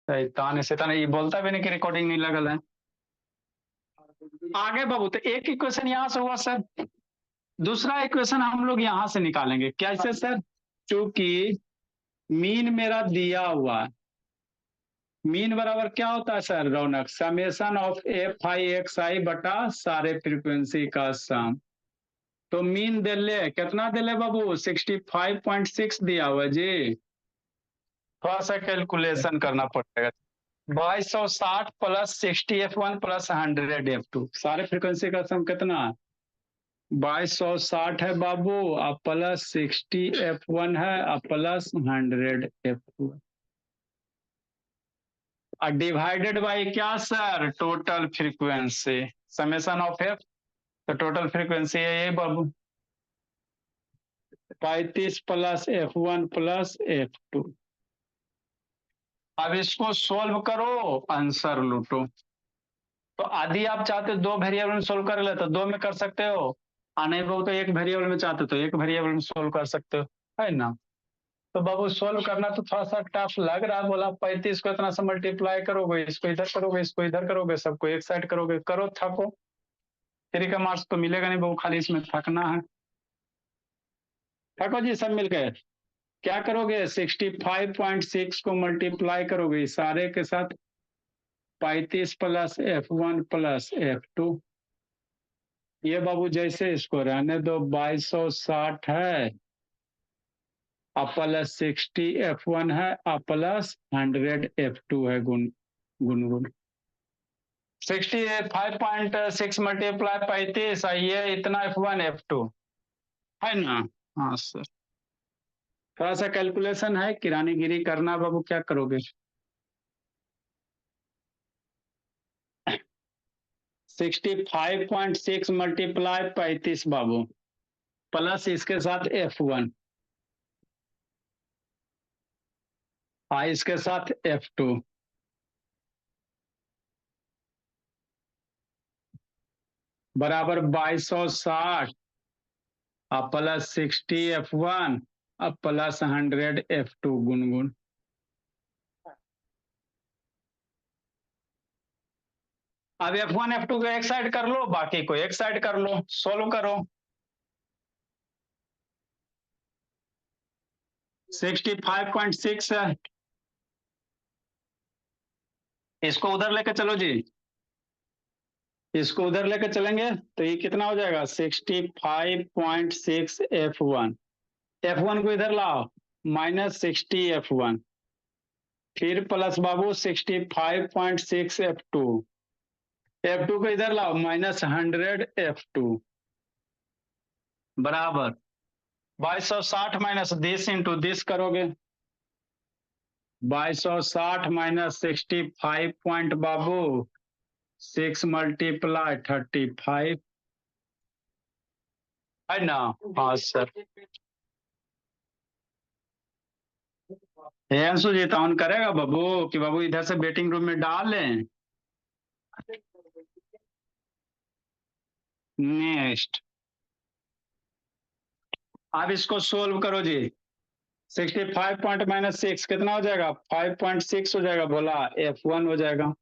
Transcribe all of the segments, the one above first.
शैतान शैतान ये बोलता भी नहीं कि रिकॉर्डिंग नहीं लगल है। आगे बाबू, तो एक इक्वेशन यहाँ से हुआ सर। दूसरा इक्वेशन हम लोग यहाँ से निकालेंगे, कैसे सर? चूंकि मीन मेरा दिया हुआ है, मीन बराबर क्या होता है sir Raunak? Summation of F I X I बटा सारे फ्रीक्वेंसी का सम। तो मीन दे ले, कितना दे ले बाबू? 65.6 दिया हुआ जी। थोड़ा सा कैलकुलेशन करना पड़ेगा। 2260 प्लस 60 F1 प्लस 100 F2, सारे फ्रीक्वेंसी का सम कितना? 2260 है बाबू, अब प्लस 60 F1 है, अब प्लस 100 F2 है, और डिवाइडेड बाई क्या sir? Total frequency, summation of F. तो टोटल फ्रीक्वेंसी है ये बाबू 35 प्लस F1 प्लस F2। अब इसको सोल्व करो, आंसर लूटो। तो आदि आप चाहते हो 2 वेरिएबल में सोल्व कर ले तो 2 में कर सकते हो, और नहीं बाबू तो 1 वेरिएबल में चाहते तो 1 वेरिएबल में सोल्व कर सकते हो, है ना? तो बाबू सोल्व करना तो थोड़ा सा टफ लग रहा है। बोला 35 को इतना से मल्टीप्लाई करोगे, इसको इधर करोगे, इसको इधर करोगे, सबको एक साइड करोगे, करो थको। 3 का मार्क्स तो मिलेगा नहीं बाबू, खाली इसमें थकना है। थको जी सब मिलकर। क्या करोगे? 65.6 को मल्टीप्लाई करोगे सारे के साथ 35 प्लस F1 प्लस F2। ये बाबू जैसे इसको रहने दो, 2260 है, अब प्लस 60 F1 है, अब प्लस 100 F2 है, गुनगुन 65.6 मल्टीप्लाई 35, ये इतना F1 F2 है ना? हाँ सर, थोड़ा सा कैलकुलेशन है, किरानीगिरी करना बाबू, क्या करोगे? 65.6 मल्टीप्लाई 35 बाबू, प्लस इसके साथ F1, इसके साथ F2, बराबर 2260, अब प्लस 60 F1, अब प्लस 100 F2 गुनगुन। अब F1 F2 को एक साइड कर लो, बाकी को एक साइड कर लो, सोल्व करो। 65.6 है, इसको उधर लेकर चलो जी, इसको उधर लेकर चलेंगे तो ये कितना हो जाएगा? 65.6 F1, F1 को इधर लाओ, माइनस 60 F1, फिर प्लस बाबू 65.6 F2, F2 को इधर लाओ, माइनस 100 F2, बराबर 2260 माइनस 10 इंटू 10 करोगे, 2260 माइनस 65 पॉइंट बाबू 6 मल्टीप्लाई 35, है ना? हाँ सर। अंशु जी तो ऑन करेगा बाबू कि बाबू इधर से वेटिंग रूम में डाल लें? नेक्स्ट, अब इसको सोल्व करो जी। 65 पॉइंट माइनस 6 कितना हो जाएगा? 5.6 हो जाएगा, बोला F1 हो जाएगा।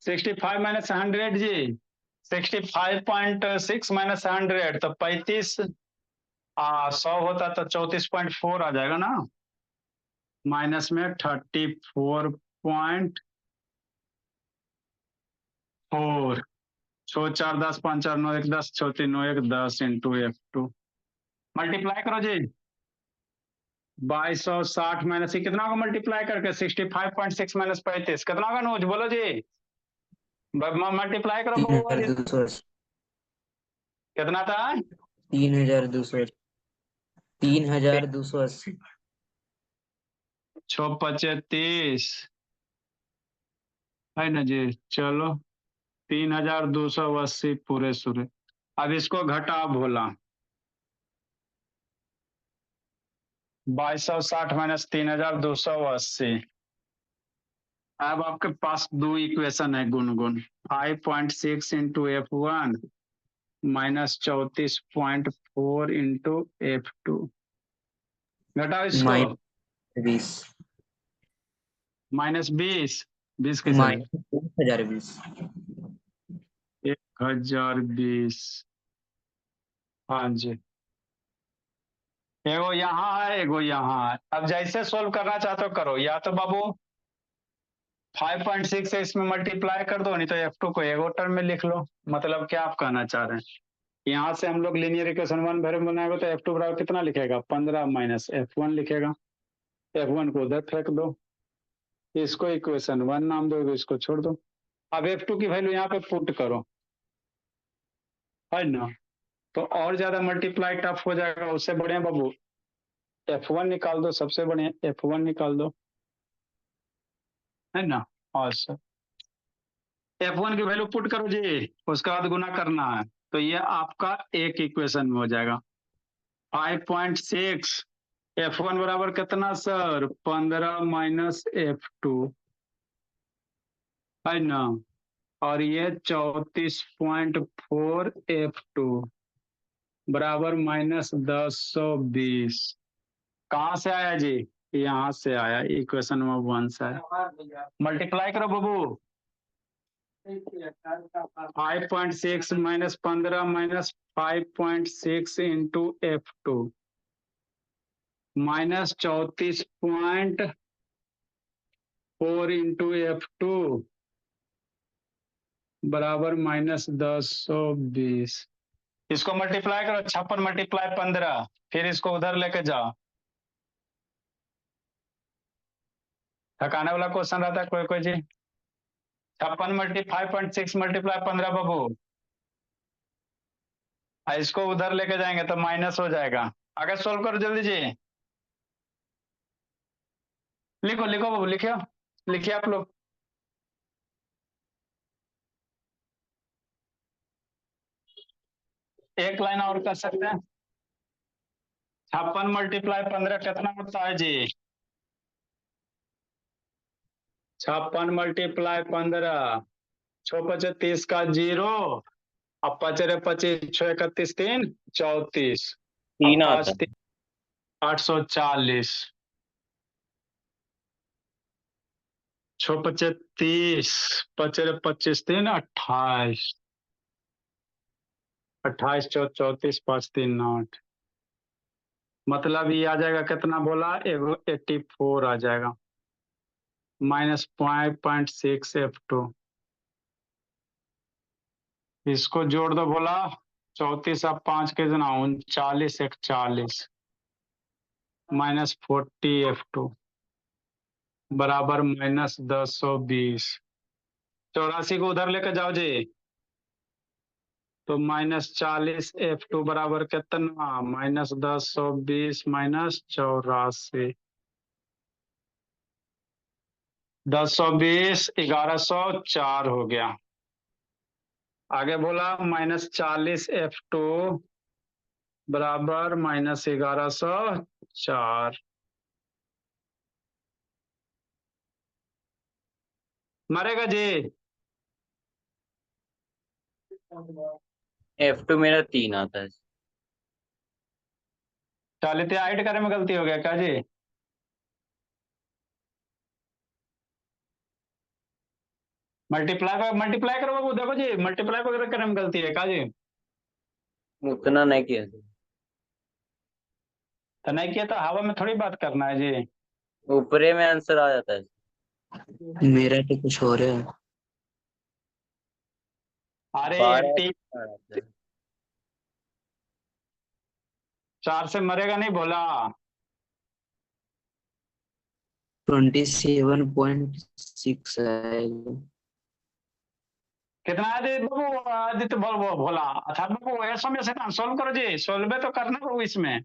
65 माइनस 100 जी, 65.6 माइनस 100 तो 35, 100 होता तो 34.4 आ जाएगा ना, माइनस में 34.4, 6 4 10 5 4 9 1 10, 6 3 9 1 10 इंटू F2, मल्टीप्लाई करो जी। 2260 माइनस कितना होगा मल्टीप्लाई करके? 65.6 माइनस 35 कितना होगा नोज, बोलो जी। मल्टीप्लाई करो तीन बबुआ हजार जी। दो सौ कितना था? 3280। 3280। 6 पचे 30, है ना जी? चलो 3280 पूरे सुरे। अब इसको घटा भोला, 2260 माइनस 3280। अब आपके पास दो इक्वेशन है Gungun, 5.6 into F1 minus 34.4 into F2, घटाओ इसको। -20। माइनस 20, 20 कैसे माइनस 1020। 1020। हाँ जी, एगो यहाँ है, एगो यहाँ है। अब जैसे सोल्व करना चाहते हो करो, या तो बाबू 5.6 से इसमें मल्टीप्लाई कर दो, नहीं तो F2 को एगो टर्म में लिख लो। मतलब क्या आप कहना चाह रहे हैं, यहाँ से हम लोग लीनियर इक्वेशन 1 वेरिएबल बनाएंगे तो F2 बराबर कितना लिखेगा, 15 माइनस F1 लिखेगा। F1 को उधर फेंक दो, इसको इक्वेशन 1 नाम दो, इसको छोड़ दो। अब F2 की वैल्यू यहाँ पे पुट करो, है ना, तो और ज्यादा मल्टीप्लाई टफ हो जाएगा। उससे बढ़िया बाबू F1 निकाल दो, सबसे बढ़िया F1 निकाल दो, है ना। और सर F1 की वैल्यू पुट करो जी, उसका बाद गुना करना है, तो ये आपका एक इक्वेशन में हो जाएगा। 5.6 F1 बराबर कितना सर, 15 माइनस F2, है ना। और ये 34.4 F2 बराबर माइनस 1020। कहाँ से आया जी, यहाँ से आया, इक्वेशन नंबर 1 से आया। मल्टीप्लाई करो बाबू, 5.6 minus 15 minus 5.6 into F2 minus 34.4 into F2 बराबर माइनस 1020। इसको मल्टीप्लाई करो, 56 मल्टीप्लाई 15, फिर इसको उधर लेके जाओ। थकाने वाला क्वेश्चन रहता है कोई कोई जी। 56 5.6 मल्टीप्लाई 15 बाबू, इसको उधर लेके जाएंगे तो माइनस हो जाएगा। आगे सोल्व करो जल्दी जी, लिखो लिखो बाबू, लिखियो, लिखिए आप लोग। एक लाइन और कर सकते हैं। 56 मल्टीप्लाई 15 कितना होता है जी, 56 मल्टीप्लाई 15, 6 25 का 0, अब 5 25, 6 31 3 34, अब 3 आता 5 है। 3 840, 6 25, 25 3 28, 28 34 5 3 8, मतलब ये आ जाएगा कितना बोला, 84 आ जाएगा, माइनस 5.6 F2। इसको जोड़ दो बोला, 34 अब 5 के जना 39 41 माइनस 40 F2 बराबर माइनस 1020। 84 को उधर लेकर जाओ जी, तो माइनस 40 F2 बराबर कितना, माइनस 1020 माइनस 84, 1020 1104 हो गया। आगे बोला माइनस 40 F2 बराबर माइनस 1104। मरेगा जी, F2 मेरा 3 आता है। चालित हाइट करने में गलती हो गया क्या जी। मल्टीप्लाई करो बाबू, देखो जी मल्टीप्लाई वगैरह करने में गलती है क्या जी। उतना नहीं किया था। तो नहीं किया तो हवा में थोड़ी बात करना है जी। ऊपरे में आंसर आ जाता है। मेरा तो कुछ और है। अरे 12 80 आता है। 4 से मरेगा नहीं बोला। 27.6 आएगा। कितना आदित्य बाबू, आदित्य बोला अच्छा बाबू, ऐसा में से सोल्व करो जी, सोल्व तो करना बाबू, इसमें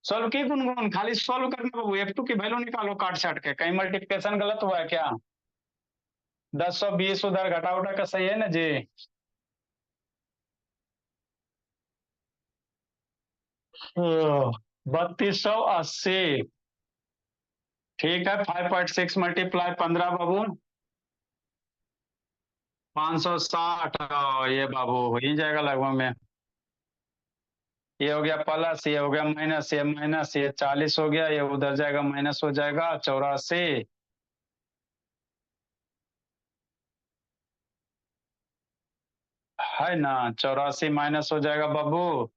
सोल्व की गुनगुन, खाली सोल्व करना बाबू। F2 की वैल्यू निकालो काट छाट के, कहीं मल्टीप्लिकेशन गलत हुआ है क्या। 1020 उधर घटा उठा का सही है ना जी। 3280, ठीक है। 5.6 मल्टीप्लाई 15 बाबू 560, ये बाबू हो ही जाएगा लगभग में। ये हो गया प्लस, ये हो गया माइनस, ये माइनस, ये 40 हो गया, ये उधर जाएगा माइनस हो जाएगा 84, है ना। 84 माइनस हो जाएगा बाबू,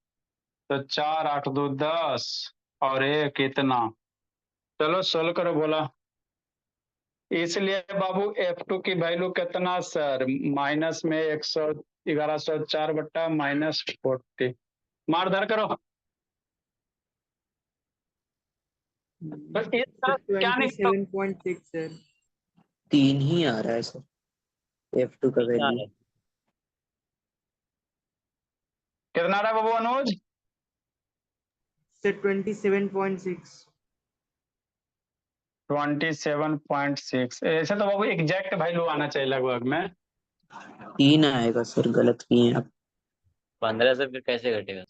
तो 4 8 2 10 और एक कितना। चलो सोल्व करो बोला। इसलिए बाबू F2 की वैल्यू कितना सर, माइनस में 1104 बट्टा माइनस 40। मारधर करो। तो इस सर तरह क्या निकला? 27.6 सर। 3 ही आ रहा है सर F2 का तीन आ वैल्यू। रहा है। कितना रहा बाबू अनुज? सर 27.6। 27.6। ऐसे तो बाबू एग्जैक्ट वैल्यू आना चाहिए लगभग में। 3 आएगा सर, गलत किए हैं आप। 15 से फिर कैसे घटेगा?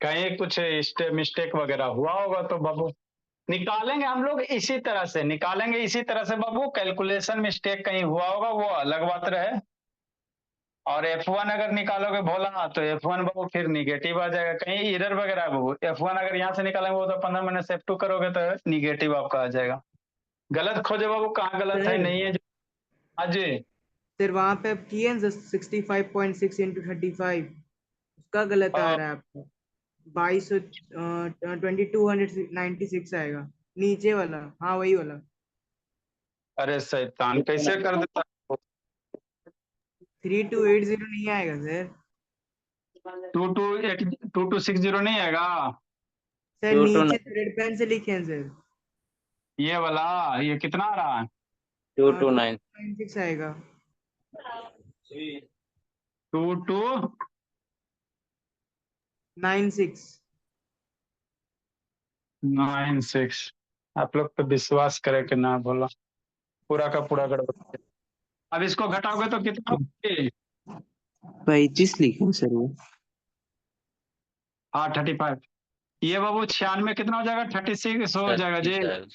कहीं कुछ मिस्टेक वगैरह हुआ होगा तो बाबू निकालेंगे हम लोग इसी तरह से, निकालेंगे इसी तरह से बाबू। कैलकुलेशन मिस्टेक कहीं हुआ होगा वो अलग बात रहे। और F1 अगर निकालोगे भोला तो F1 बाबू फिर निगेटिव आ जाएगा, कहीं एरर वगैरह है बाबू। F1 अगर यहाँ से निकालेंगे वो तो 15 माइनस F2 करोगे तो निगेटिव आपका आ जाएगा। गलत खोजो बाबू, कहाँ गलत है सर नहीं है। हाँ जी। सर वहां पे आप किए हैं 65.6 इंटू 35, उसका गलत आ रहा है आपका। 2296 आएगा नीचे वाला, हाँ वही वाला। अरे शैतान कैसे कर देता। 3280 नहीं आएगा सर। 2260 नहीं आएगा? सर 2 नीचे 2 थर्ड पेन से लिखे हैं सर। ये वाला, ये कितना आ रहा है? 2 2 9। 96 आएगा। 2296। 96। आप लोग पे विश्वास करे कि ना बोला, पूरा का पूरा गड़बड़। अब इसको घटाओगे तो कितना होगी? 35 लिखे हैं सर वो। हाँ 35। ये बाबू 96 कितना हो जाएगा? 36 हो जाएगा जी। 36 आएगा।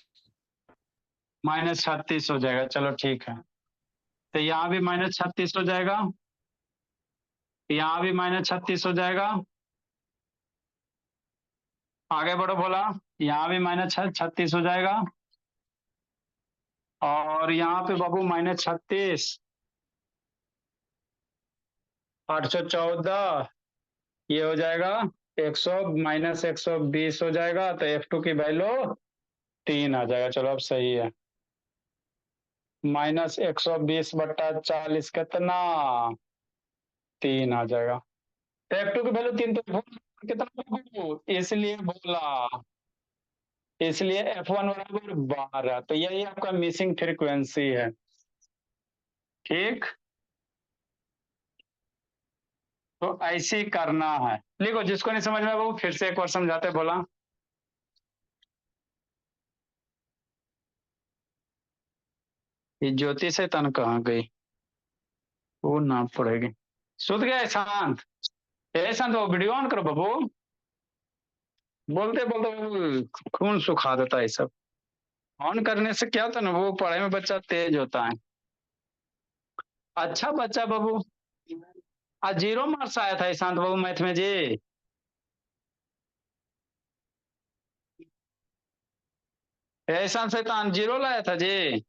-36 हो जाएगा, चलो ठीक है। तो यहाँ भी -36 हो जाएगा, यहाँ भी -36 हो जाएगा। आगे बढ़ो बोला। यहाँ भी -36 हो जाएगा, और यहाँ पे बाबू -36, 814, ये हो जाएगा 100, -120 हो जाएगा, तो F2 की वैल्यू 3 आ जाएगा। चलो अब सही है। -120/40 कितना? 3 आ जाएगा। तो F2 की वैल्यू 3 तो कितना बाबू? इसलिए बोला, इसलिए F1 बराबर 12। तो यही आपका मिसिंग फ्रीक्वेंसी है। ठीक, तो ऐसे ही करना है। लिखो, जिसको नहीं समझ में आया वो फिर से एक बार समझाते बोला। ये ज्योति से तन कहाँ गई? वो ना पड़ेगी। सुध गया शांत? शांत, वो वीडियो ऑन करो बाबू। बोलते बोलते वो खून सुखा देता है सब। ऑन करने से क्या होता है ना, वो पढ़ाई में बच्चा तेज होता है। अच्छा बच्चा बाबू। आज 0 मार्क्स आया था ईशांत बाबू मैथ में जी। ईशांत शैतान 0 लाया था जी।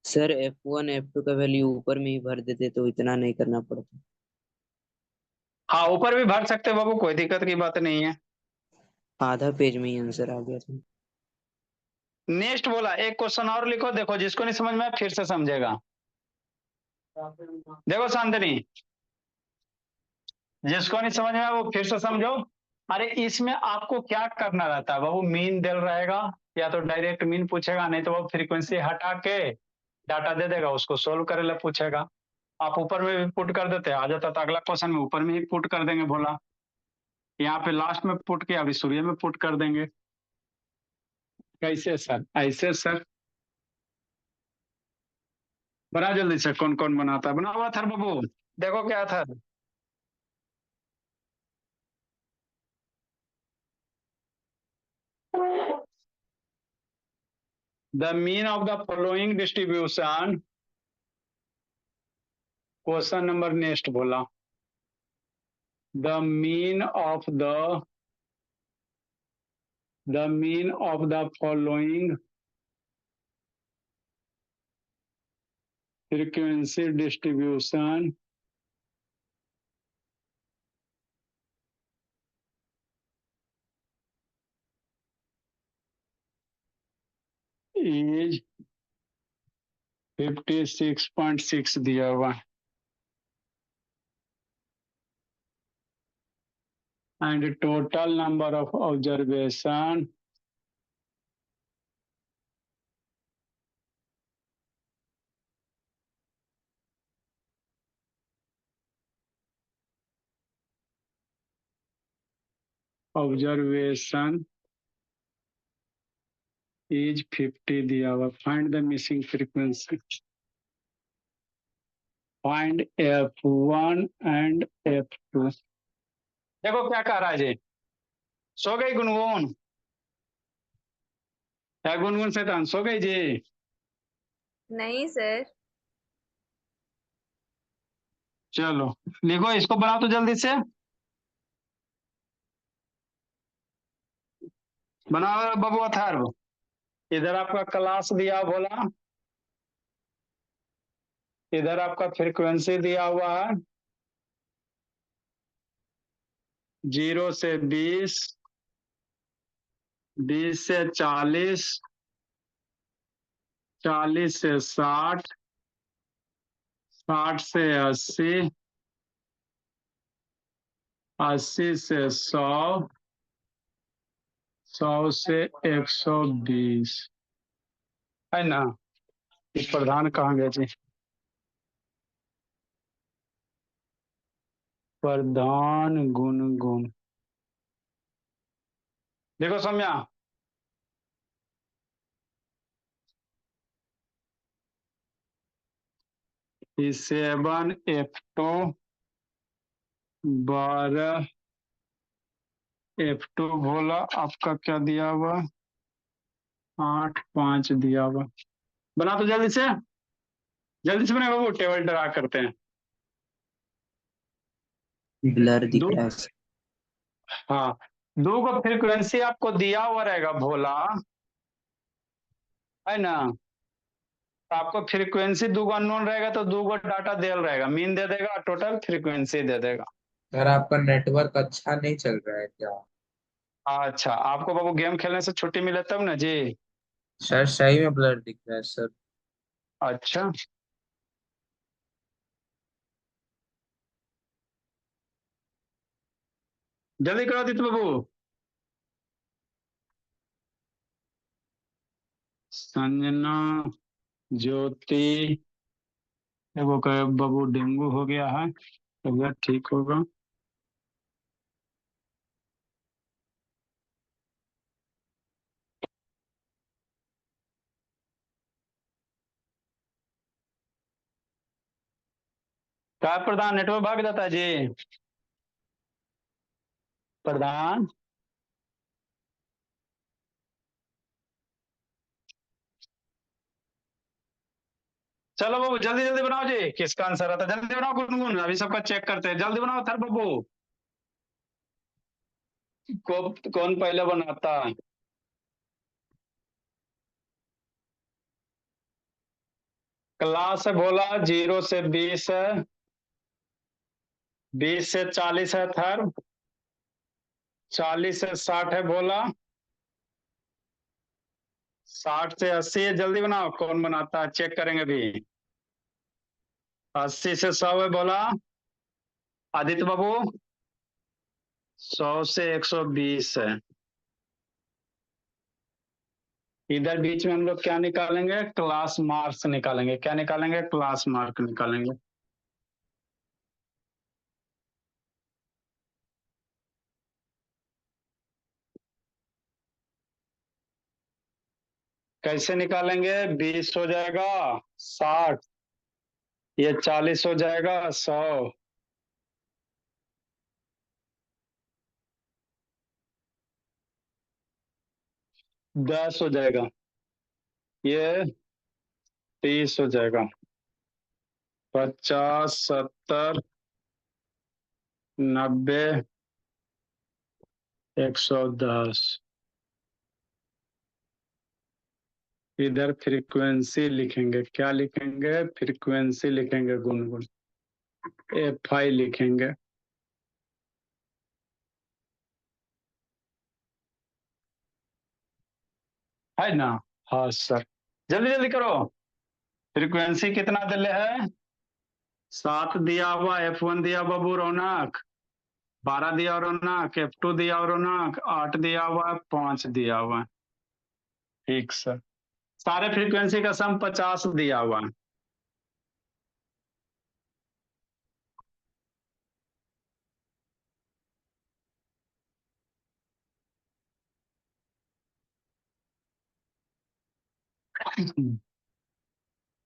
सर F1 F2 का वैल्यू ऊपर में ही भर देते तो इतना नहीं करना पड़ता। हाँ ऊपर भी भर सकते हो बाबू, कोई दिक्कत की बात नहीं है। आधा पेज में ही आंसर आ गया था। नेक्स्ट बोला, एक क्वेश्चन और लिखो, देखो जिसको नहीं समझ में आया फिर से समझेगा। देखो शांतनी, जिसको नहीं समझ में आया वो फिर से समझो। अरे इसमें आपको क्या करना रहता है बाबू, मीन दिल रहेगा, या तो डायरेक्ट मीन पूछेगा, नहीं तो वो फ्रीक्वेंसी हटा के डाटा दे देगा, उसको सोल्व करे ला पूछेगा। आप ऊपर में भी पुट कर देते, आ जाता तो अगला क्वेश्चन में ऊपर में ही पुट कर देंगे बोला। यहाँ पे लास्ट में पुट किया, अभी सूर्य में पुट कर देंगे। कैसे सर? ऐसे सर। बना जल्दी से, कौन कौन बनाता है? बना हुआ था बाबू, देखो क्या था। The mean of the following distribution, question number next बोला, the mean of the following frequency distribution is 56.6 दिया हुआ है, and total number of observation is 50 दिया हुआ। Find the missing frequency, find F1 and F2। देखो क्या कह रहा है जी, सो गई गुनगुन, क्या गुनगुन शैतान सो गई जी? नहीं सर। चलो लिखो, इसको बनाओ तो जल्दी से बनाओ बाबू अथर्व। इधर आपका क्लास दिया बोला, इधर आपका फ्रीक्वेंसी दिया हुआ है 0 से 20, 20 से 40, 40 से 60, 60 से 80, 80 से 100, 100 से 120, है ना? ये प्रधान कहाँ गए जी? प्रधान गुनगुन, देखो सौम्या, F7 F2 12 F2 बोला, आपका क्या दिया हुआ? 8 5 दिया हुआ। बना तो जल्दी से, जल्दी से बना बाबू, टेबल ड्रा करते हैं। ब्लर दिख दो, रहा है सर। हाँ, दो को फ्रीक्वेंसी आपको दिया हुआ रहेगा भोला, है ना? तो आपको फ्रीक्वेंसी दो अननोन रहेगा तो दो को डाटा देल रहेगा, मीन दे देगा, टोटल फ्रीक्वेंसी दे देगा। सर आपका नेटवर्क अच्छा नहीं चल रहा है क्या? अच्छा, आपको बाबू गेम खेलने से छुट्टी मिले तब ना जी? सर सही में ब्लर दिख रहा है सर। अच्छा, जल्दी करो आदित्य बाबू। संजना, ज्योति, वो कहे बाबू डेंगू हो गया है, तबियत ठीक होगा। क्या प्रधान नेटवर्क भाग जाता है जी? प्रधान, चलो बाबू जल्दी जल्दी बनाओ जी, किसका आंसर आता है? जल्दी बनाओ गुनगुन, अभी सबका चेक करते हैं, जल्दी बनाओ थर बाबू। कौन पहले बनाता है? क्लास है बोला 0 से 20 है, 20 से 40 है थर, 40 से 60 है बोला, 60 से 80 है। जल्दी बनाओ, कौन बनाता है चेक करेंगे अभी। 80 से 100 है बोला आदित्य बाबू, 100 से 120 है। इधर बीच में हम लोग क्या निकालेंगे? क्लास मार्क्स निकालेंगे। क्या निकालेंगे? क्लास मार्क निकालेंगे। कैसे निकालेंगे? 20 हो जाएगा 60, ये 40 हो जाएगा 100, 10 हो जाएगा, ये 30 हो जाएगा, 50, 70, 90, 110। इधर फ्रीक्वेंसी लिखेंगे, क्या लिखेंगे? फ्रीक्वेंसी लिखेंगे, गुनगुन FI लिखेंगे। है ना? हाँ सर, जल्दी जल्दी करो। फ्रीक्वेंसी कितना दिले है? 7 दिया हुआ, F1 दिया बाबू रौनक, 12 दिया रौनक, F2 दिया रौनक, 8 दिया हुआ, 5 दिया हुआ। ठीक सर, सारे फ्रीक्वेंसी का सम 50 दिया हुआ।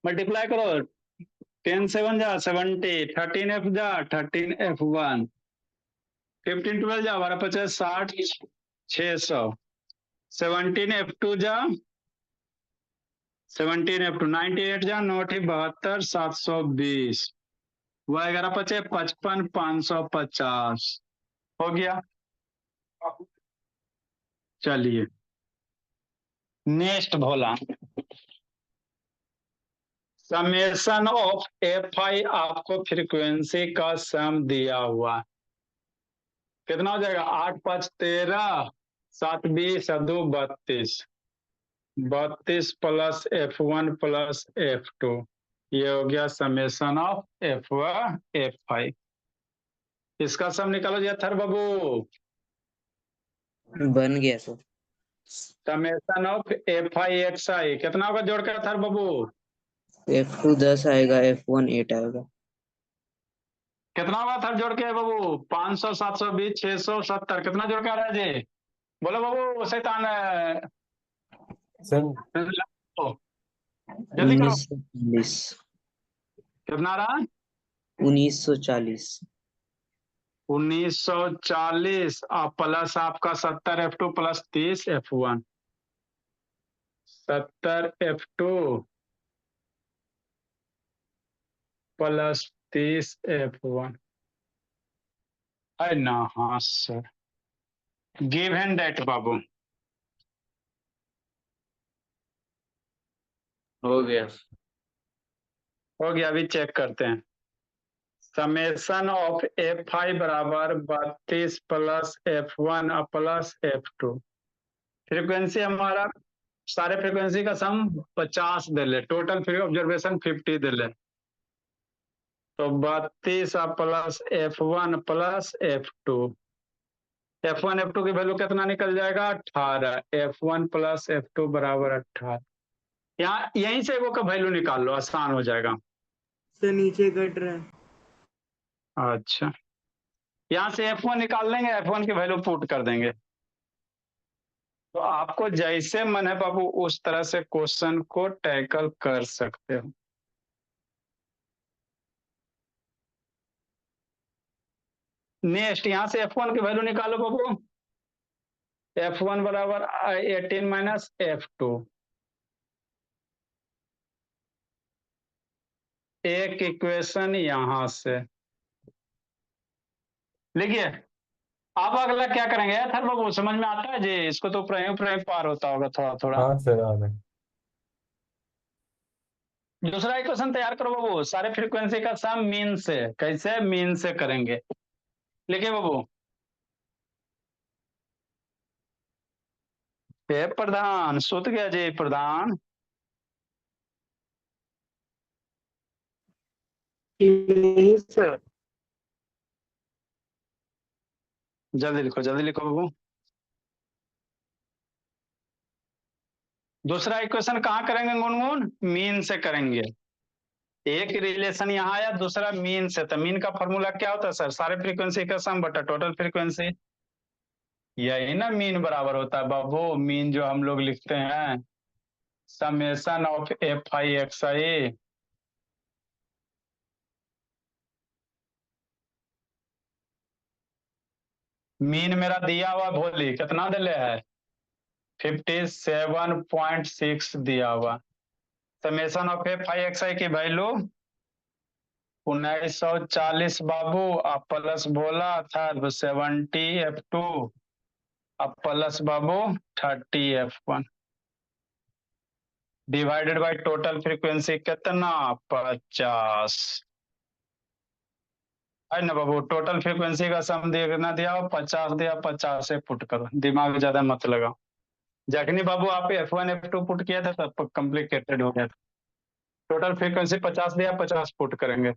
मल्टीप्लाई करो, 10 7 जा 70, 13 F जा 13 F1, 15 12 जा 12 50 60, 600, 17 F2 जा 17 F2, 98 जा 9 72, 720, वह 11 55 55 550 हो गया। चलिए next Bhola, summation of FI आपको फ्रीक्वेंसी का सम दिया हुआ, कितना हो जाएगा? 8 5 13, 7 20 2 32, 32 प्लस F1 प्लस F2, ये हो गया समेशन ऑफ FI। इसका सम निकालो जी थर बाबू। बन गया सर। समेशन ऑफ FI कितना होगा जोड़ कर थर बाबू? F2 10 आएगा, F1 8 आएगा। कितना होगा थर जोड़ के बाबू? 500 720 670, कितना जोड़ के आ रहा है जी? बोलो बाबू शैतान, जल्दी करो। 1940। कितना रहा? 1940। 1940 और प्लस आपका 70 F2 plus 30 F1, 70 F2 plus 30 F1 है ना? हाँ सर, गिव एंड डेट बाबू। हो गया। हो गया, अभी चेक करते हैं। समेशन ऑफ FI बराबर 32 plus F1 plus F2। Frequency हमारा सारे फ्रीक्वेंसी का सम 50 दे ले, टोटल फ्री ऑब्जर्वेशन 50 दे ले, तो 32 plus F1 plus F2, F1 F2 की वैल्यू कितना निकल जाएगा? 18, F1 प्लस F2 बराबर 18। यहाँ यहीं से वो का वैल्यू निकाल लो, आसान हो जाएगा। सर नीचे कट रहा है। अच्छा, यहाँ से F1 निकाल लेंगे, F1 की वैल्यू पुट कर देंगे। तो आपको जैसे मन है बाबू उस तरह से क्वेश्चन को टैकल कर सकते हो। नेक्स्ट यहाँ से F1 की वैल्यू निकालो बाबू। F1 बराबर 18 माइनस F2, एक इक्वेशन यहां से लिखिए। अब अगला क्या करेंगे थर बाबू, समझ में आता है जी? इसको तो प्रयोग प्रयोग पार होता होगा थोड़ा थोड़ा। हाँ सर आ गए। दूसरा इक्वेशन तैयार करो बाबू, सारे फ्रीक्वेंसी का सम मीन से, कैसे? मीन से करेंगे। लिखिए बाबू। ए प्रधान सुत गया जी, प्रधान सर जल्दी लिखो बाबू। दूसरा इक्वेशन कहाँ करेंगे गुनगुन? मीन से करेंगे। एक रिलेशन यहाँ आया, दूसरा मीन से, तो मीन का फॉर्मूला क्या होता है सर? सारे फ्रीक्वेंसी का सम बटा टोटल फ्रीक्वेंसी, यही ना मीन बराबर होता है बाबू। मीन जो हम लोग लिखते हैं समेशन ऑफ FI मीन मेरा दिया हुआ भोली कितना दिले है? 57.6 दिया हुआ। Summation of F I X I की वैल्यू 1940 बाबू, अब प्लस बोला था 70 F2, अब plus Babu 30 F1 divided by total frequency कितना 50 है ना बाबू। टोटल फ्रीक्वेंसी का सम देखना दिया 50 दिया, 50 से पुट करो, दिमाग ज्यादा मत लगाओ। जखनी बाबू आप F1 F2 पुट किया था तब कॉम्प्लिकेटेड हो गया था। टोटल फ्रीक्वेंसी 50 दिया, 50 पुट करेंगे।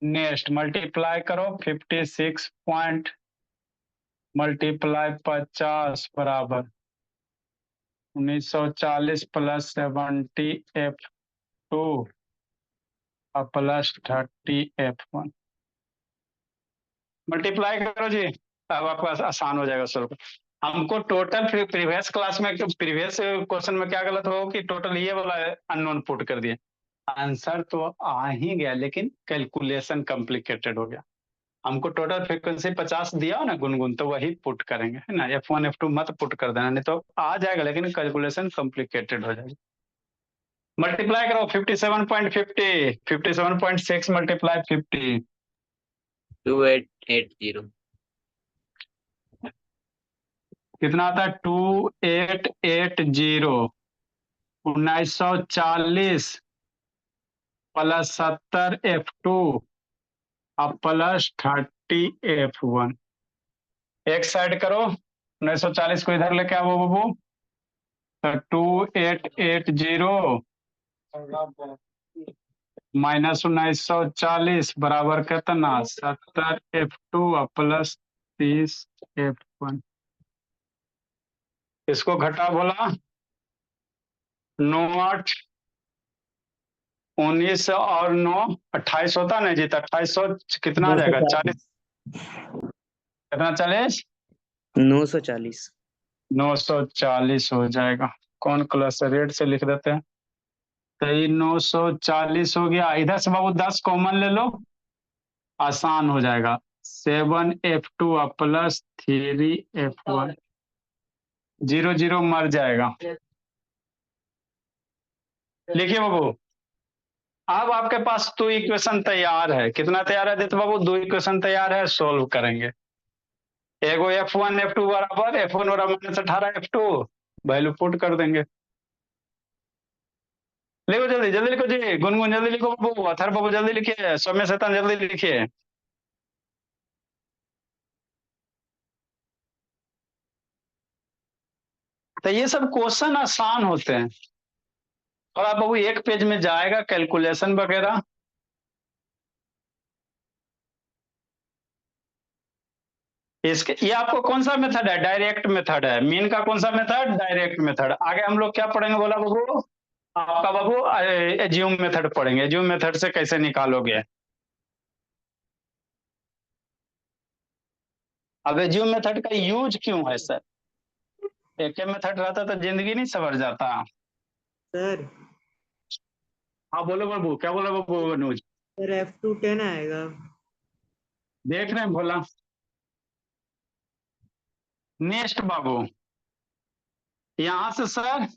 नेक्स्ट मल्टीप्लाई करो 56 पॉइंट मल्टीप्लाई 50 बराबर 1940 प्लस 70 F2 और प्लस 30 F1 मल्टीप्लाई करो जी। अब आपको आसान हो जाएगा सॉल्व। हमको टोटल प्रीवियस क्लास में प्रीवियस क्वेश्चन में क्या गलत हो कि टोटल ये वाला अननोन पुट कर दिए। आंसर तो आ ही गया लेकिन कैलकुलेशन कॉम्प्लिकेटेड हो गया। हमको टोटल फ्रीक्वेंसी 50 दिया हो ना गुनगुन, तो वही पुट करेंगे है ना। F1 F2 मत पुट कर देना, नहीं तो आ जाएगा लेकिन कैलकुलेशन कॉम्प्लिकेटेड हो जाएगी। मल्टीप्लाई करो 57.50 57.6 मल्टीप्लाई 50 2880 कितना आता है 2880 1940 प्लस 70 F2 अब प्लस 30 F1 एक साइड करो 1940 को इधर लेके आओ बाबू, तो 2880 माइनस 1940 बराबर कितना 70 F2 प्लस 30 F1। इसको घटा बोला 9 8 19 और 9 28 होता ना जी, तो 2800 कितना आ जाएगा 40 कितना 40 940 940 हो जाएगा। कौन क्लास रेट से लिख देते हैं, तो ये 940 हो गया। इधर से बाबू 10 कॉमन ले लो, आसान हो जाएगा। 7 F2 प्लस 3 F1 0 0 मर जाएगा। लिखिए बाबू, अब आपके पास 2 इक्वेशन तैयार है। कितना तैयार है देते बाबू, 2 इक्वेशन तैयार है, सोल्व करेंगे। एगो F1 F2 बराबर F1 बराबर -18 F2 वैल्यू पुट कर देंगे। लिखो जल्दी जल्दी लिखो जी, गुनगुन जल्दी लिखो बाबू, अथर बाबू जल्दी लिखिए, सौम्य शैतान जल्दी लिखिए। तो ये सब क्वेश्चन आसान होते हैं और आप बाबू एक पेज में जाएगा कैलकुलेशन वगैरह। इसके ये आपको कौन सा मेथड है, डायरेक्ट मेथड है। मीन का कौन सा मेथड, डायरेक्ट मेथड। आगे हम लोग क्या पढ़ेंगे बोला बाबू, आपका बाबू एज्यूम मेथड पढ़ेंगे। एज्यूम मेथड से कैसे निकालोगे। अब एज्यूम मेथड का यूज क्यों है सर, एक मेथड रहता तो जिंदगी नहीं सवर जाता। सर हाँ बोलो बाबू, क्या बोला बाबू अनुज। सर F2 10 आएगा। देख रहे हैं भोला। नेक्स्ट बाबू, यहां से सर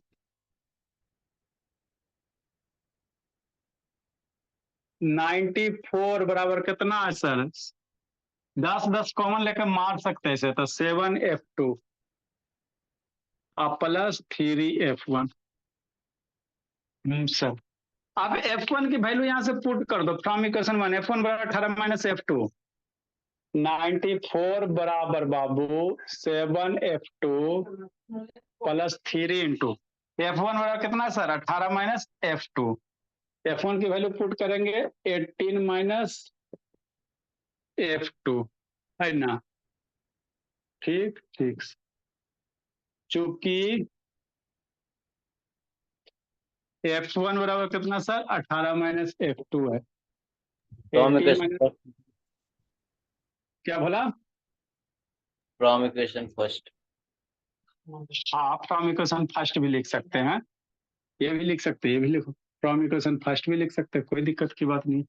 94 बराबर कितना है सर, 10 10 कॉमन लेकर मार सकते हैं इसे, तो 7 F2 प्लस 3 F1 सर। अब F1 की वैल्यू यहां से पुट कर दो फ्रॉम इक्वेशन 1। F1 बराबर 18 माइनस F2, 94 बराबर बाबू 7 F2 प्लस 3 इंटू F1 बराबर कितना सर 18 माइनस F2। F1 की वैल्यू पुट करेंगे 18 माइनस F2 है ना। ठीक ठीक, चूंकि F1 बराबर कितना सर 18 माइनस F2 है। फ्रॉम 18 इक्वेशन माइनस क्या बोला, फ्रॉम इक्वेशन फर्स्ट। आप फ्रॉम इक्वेशन फर्स्ट भी लिख सकते हैं, ये भी लिख सकते हैं, ये भी लिखो फ्रॉम इक्वेशन फर्स्ट भी लिख सकते हैं, कोई दिक्कत की बात नहीं।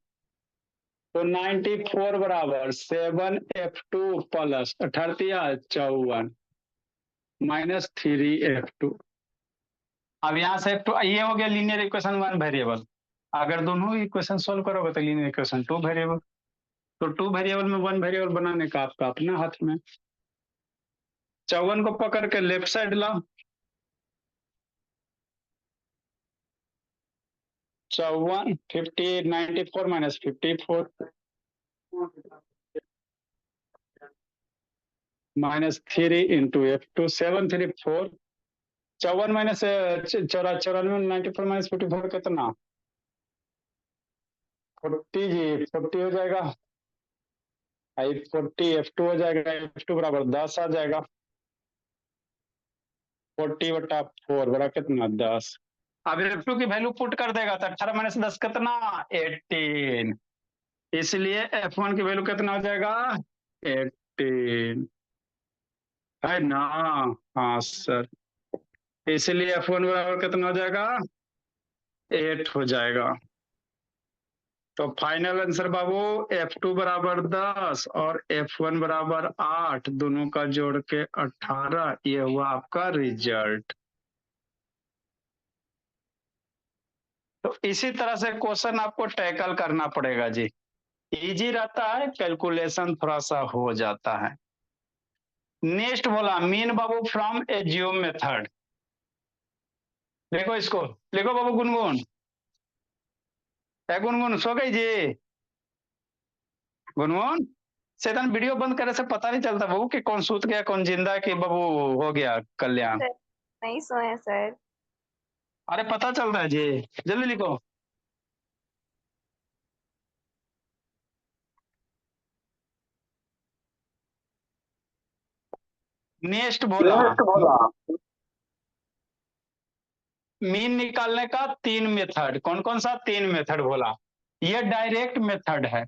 तो 94 बराबर 7F2 प्लस 54 माइनस 3F2। अब यहाँ से F2 ये हो गया लीनियर इक्वेशन 1 वेरिएबल। अगर दोनों इक्वेशन सोल्व करोगे तो लीनियर इक्वेशन 2 वेरिएबल। तो 2 वेरिएबल में 1 वेरिएबल बनाने का आपका अपना हाथ में। 54 को पकड़ के लेफ्ट साइड लाओ। 54 58 94 minus 54 minus 3 into F2 734। 54 minus 94 94 minus 54 कितना 40 जी 40 हो जाएगा। 40 F2 हो जाएगा। F2 बराबर 10 आ जाएगा। 40/4 बड़ा कितना 10। अब F2 की वैल्यू पुट कर देगा तो 18 माइनस 10 कितना 18। इसलिए F1 की वैल्यू कितना हो जाएगा 18 है ना। हाँ सर, इसलिए F1 बराबर कितना हो जाएगा 8 हो जाएगा। तो फाइनल आंसर बाबू F2 बराबर 10 और F1 बराबर 8, दोनों का जोड़ के 18। ये हुआ आपका रिजल्ट। तो इसी तरह से क्वेश्चन आपको टैकल करना पड़ेगा जी। इजी रहता है, कैलकुलेशन थोड़ा सा हो जाता है। नेक्स्ट बोला mean Babu from A Jio method. देखो इसको, लिखो बाबू गुनगुन। गुनगुन सो गई जी? गुनगुन सेतन वीडियो बंद करे से पता नहीं चलता बाबू कि कौन सूत गया कौन जिंदा कि बाबू हो गया कल्याण। सर नहीं सोए सर। अरे पता चल रहा है जी, जल्दी लिखो। नेक्स्ट बोला मीन निकालने का 3 मेथड। कौन कौन सा 3 मेथड बोला? ये डायरेक्ट मेथड है।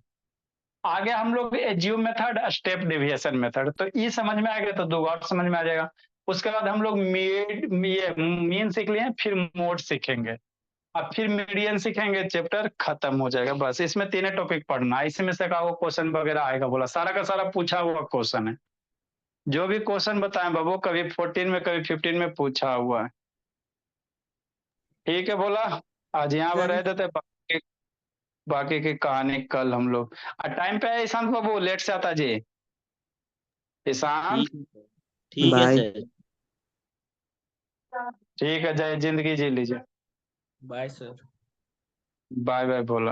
आगे हम लोग जियो मेथड, स्टेप डेविएशन मेथड। तो ये समझ में आ गया तो 2 और समझ में आ जाएगा। उसके बाद हम लोग मीन सीख लिए, फिर मोड सीखेंगे, अब फिर मीडियन सीखेंगे, चैप्टर खत्म हो जाएगा। बस इसमें 3 टॉपिक पढ़ना, इसमें से का वो क्वेश्चन वगैरह आएगा बोला, सारा का सारा पूछा हुआ क्वेश्चन है। जो भी क्वेश्चन बताएं बाबू, कभी 14 में कभी 15 में पूछा हुआ है। ठीक है बोला, आज यहाँ पर सर रह देते, बाकी की कहानी कल हम लोग। टाइम पे है ईशांत बाबू, लेट से आता जी। ईशांत ठीक है बाय। सर। ठीक है, जय जिंदगी जी लीजिए। Bye sir. बाय बाय बोला।